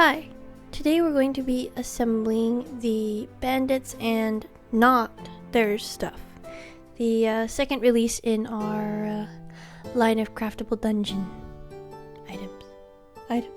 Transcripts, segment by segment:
Hi, today we're going to be assembling the Bandits and not their stuff. The second release in our line of Craftable Dungeon items.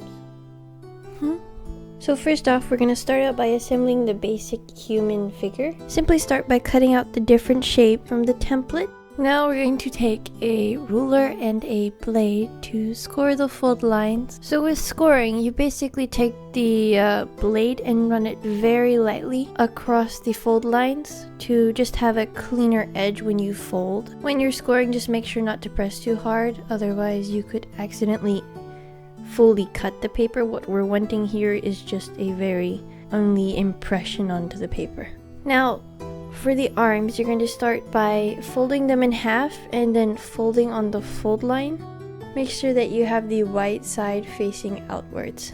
So first off, we're going to start out by assembling the basic human figure. Simply start by cutting out the different shape from the template. Now we're going to take a ruler and a blade to score the fold lines. So with scoring, you basically take the blade and run it very lightly across the fold lines to just have a cleaner edge when you fold. When you're scoring, just make sure not to press too hard, otherwise you could accidentally fully cut the paper. What we're wanting here is just a very only impression onto the paper. Now, for the arms, you're going to start by folding them in half and then folding on the fold line. Make sure that you have the white side facing outwards.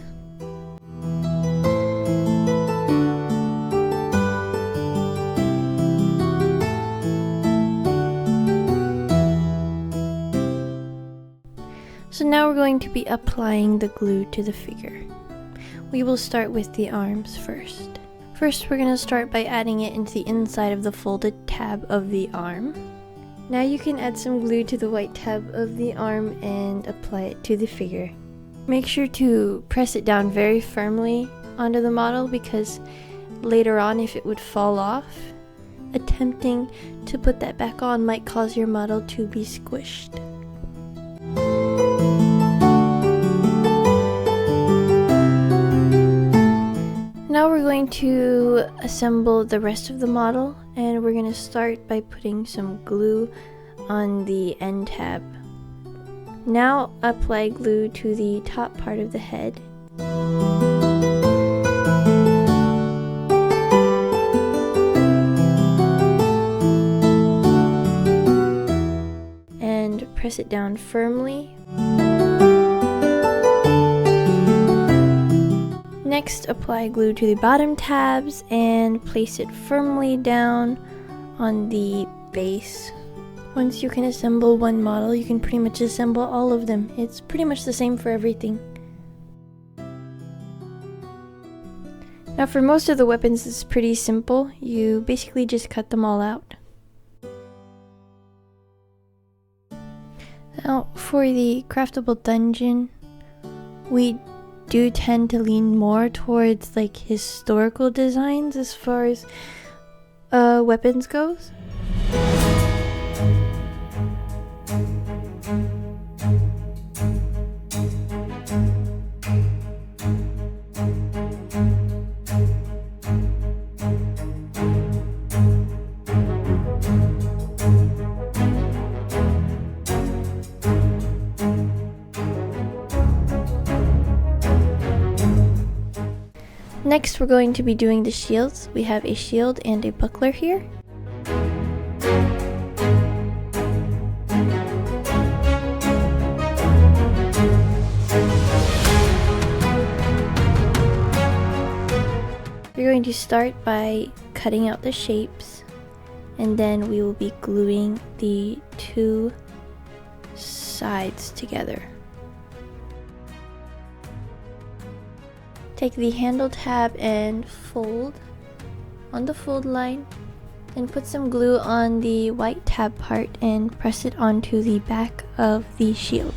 So now we're going to be applying the glue to the figure. We will start with the arms first. First, we're going to start by adding it into the inside of the folded tab of the arm. Now you can add some glue to the white tab of the arm and apply it to the figure. Make sure to press it down very firmly onto the model, because later on, if it would fall off, attempting to put that back on might cause your model to be squished. Now we're going to assemble the rest of the model, and we're going to start by putting some glue on the end tab. Now apply glue to the top part of the head. And press it down firmly. Next, apply glue to the bottom tabs and place it firmly down on the base. Once you can assemble one model, you can pretty much assemble all of them. It's pretty much the same for everything. Now for most of the weapons, it's pretty simple. You basically just cut them all out. Now for the Craftable Dungeon, we do tend to lean more towards like historical designs as far as weapons goes. Next, we're going to be doing the shields. We have a shield and a buckler here. We're going to start by cutting out the shapes, and then we will be gluing the two sides together. Take the handle tab and fold on the fold line, then put some glue on the white tab part and press it onto the back of the shield.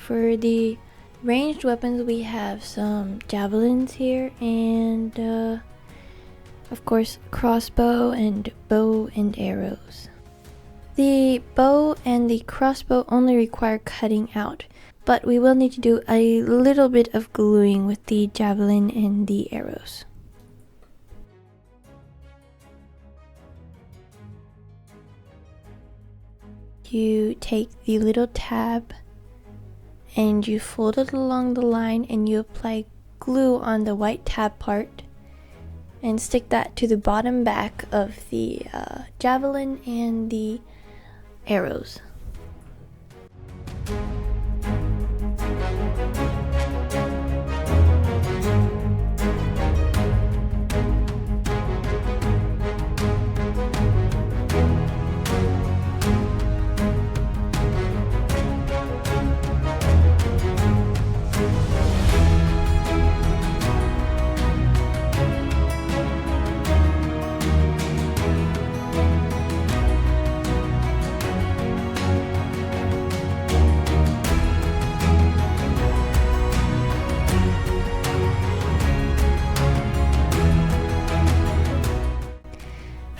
For the ranged weapons, we have some javelins here, and of course crossbow and bow and arrows. The bow and the crossbow only require cutting out, but we will need to do a little bit of gluing with the javelin and the arrows. you take the little tab and you fold it along the line and you apply glue on the white tab part and stick that to the bottom back of the javelin and the arrows.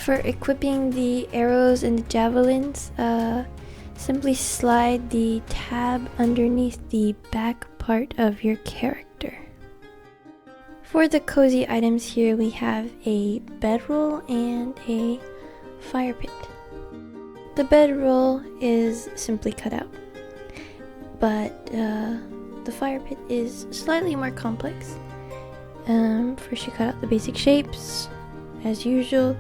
For equipping the arrows and the javelins, simply slide the tab underneath the back part of your character. For the cozy items here, we have a bedroll and a fire pit. The bedroll is simply cut out, but the fire pit is slightly more complex. First you cut out the basic shapes, as usual.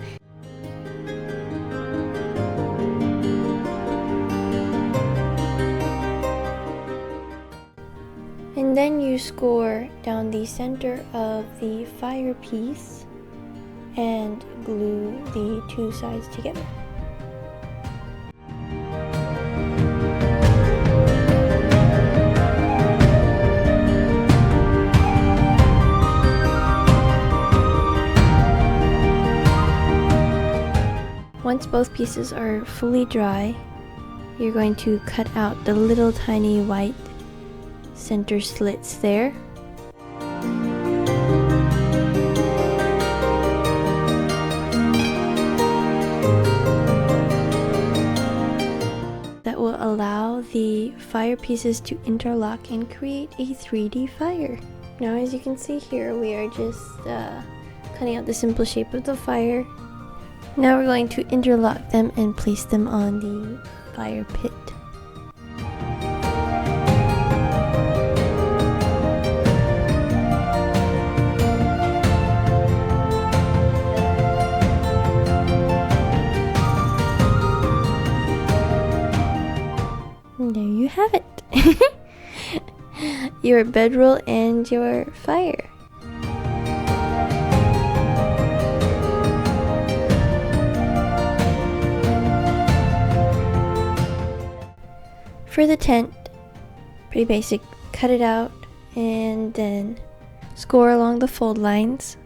And then you score down the center of the fire piece and glue the two sides together. Once both pieces are fully dry, you're going to cut out the little tiny white center slits there. That will allow the fire pieces to interlock and create a 3D fire. Now, as you can see here, we are just cutting out the simple shape of the fire. Now we're going to interlock them and place them on the fire pit. There you have it. Your bedroll and your fire. For the tent, pretty basic. Cut it out and then score along the fold lines.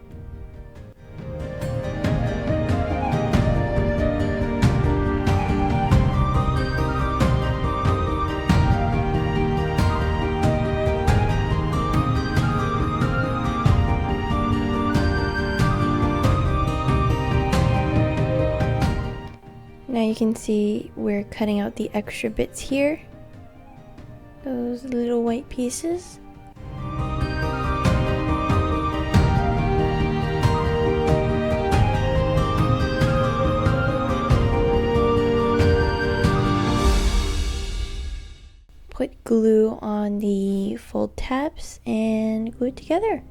Now you can see we're cutting out the extra bits here. Those little white pieces. Put glue on the fold tabs and glue it together.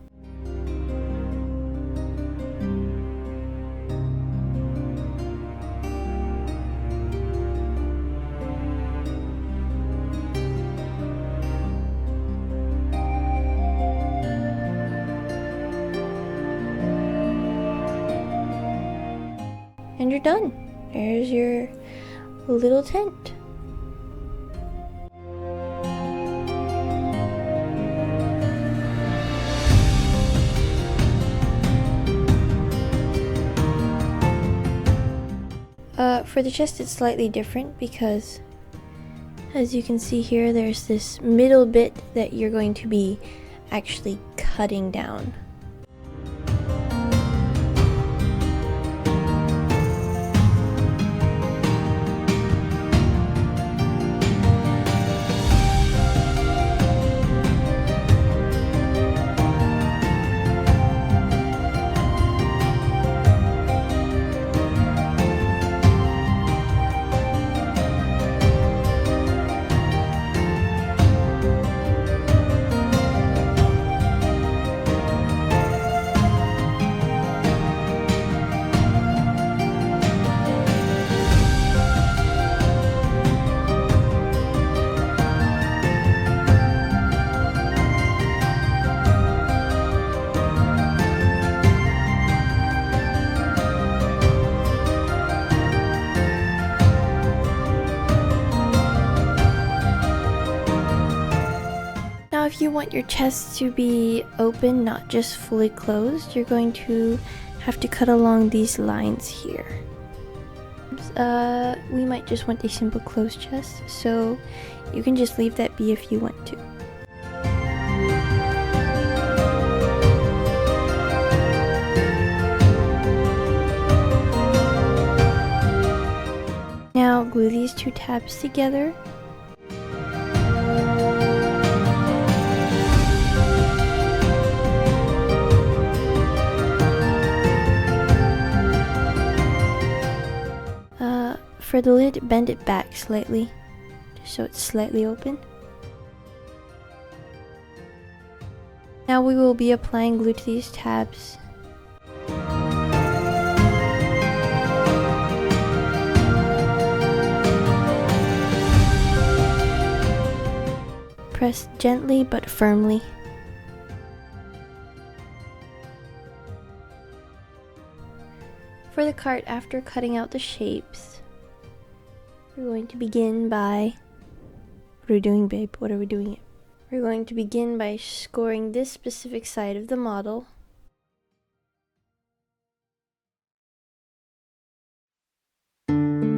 And you're done. There's your little tent. For the chest, it's slightly different because, as you can see here, there's this middle bit that you're going to be actually cutting down. you want your chest to be open, not just fully closed, you're going to have to cut along these lines here. We might just want a simple closed chest, so you can just leave that be if you want to. Now glue these two tabs together. For the lid, bend it back slightly, just so it's slightly open. Now we will be applying glue to these tabs. Press gently but firmly. For the cart, after cutting out the shapes, we're going to begin by... What are we doing, babe? What are we doing here? We're going to begin by scoring this specific side of the model. Then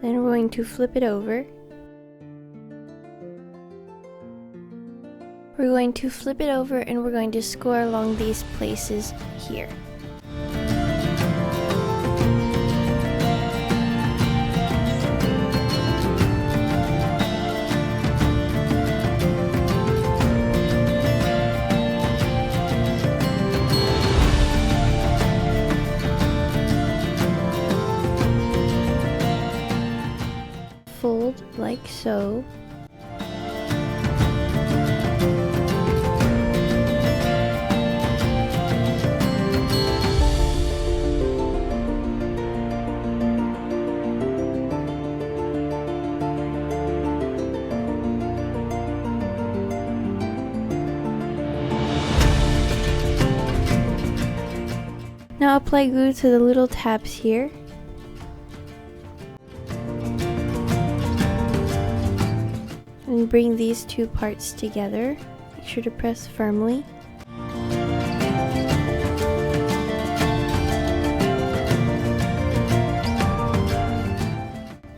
we're going to flip it over. We're going to flip it over and we're going to score along these places here. Fold like so. Now apply glue to the little tabs here. And bring these two parts together. Make sure to press firmly.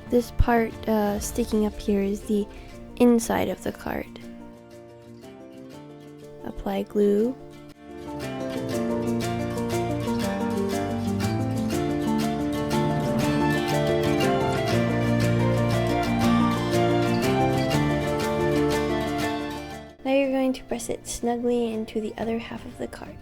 This part sticking up here is the inside of the card. Apply glue. Now you're going to press it snugly into the other half of the card.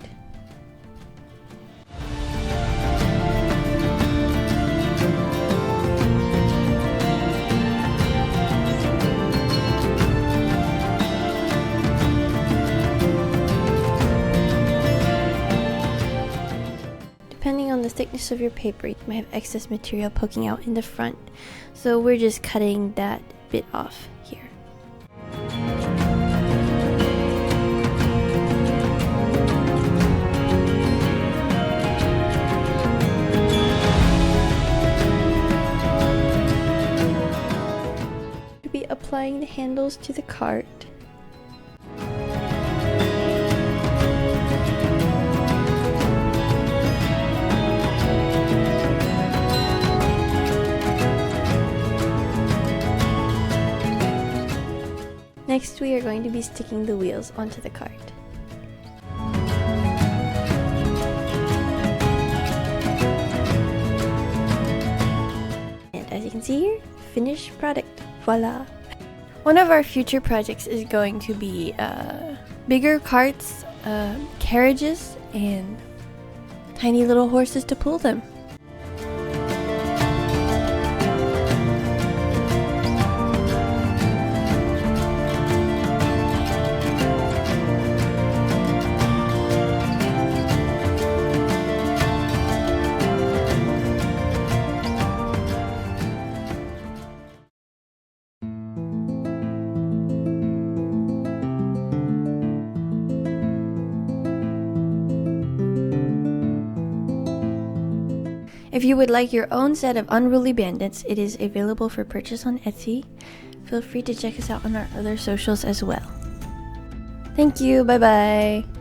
Depending on the thickness of your paper, you might have excess material poking out in the front, so we're just cutting that bit off here. Applying the handles to the cart. Next, we are going to be sticking the wheels onto the cart. And as you can see here, finished product. Voila! One of our future projects is going to be bigger carts, carriages, and tiny little horses to pull them. If you would like your own set of unruly bandits, it is available for purchase on Etsy. Feel free to check us out on our other socials as well. Thank you, bye bye!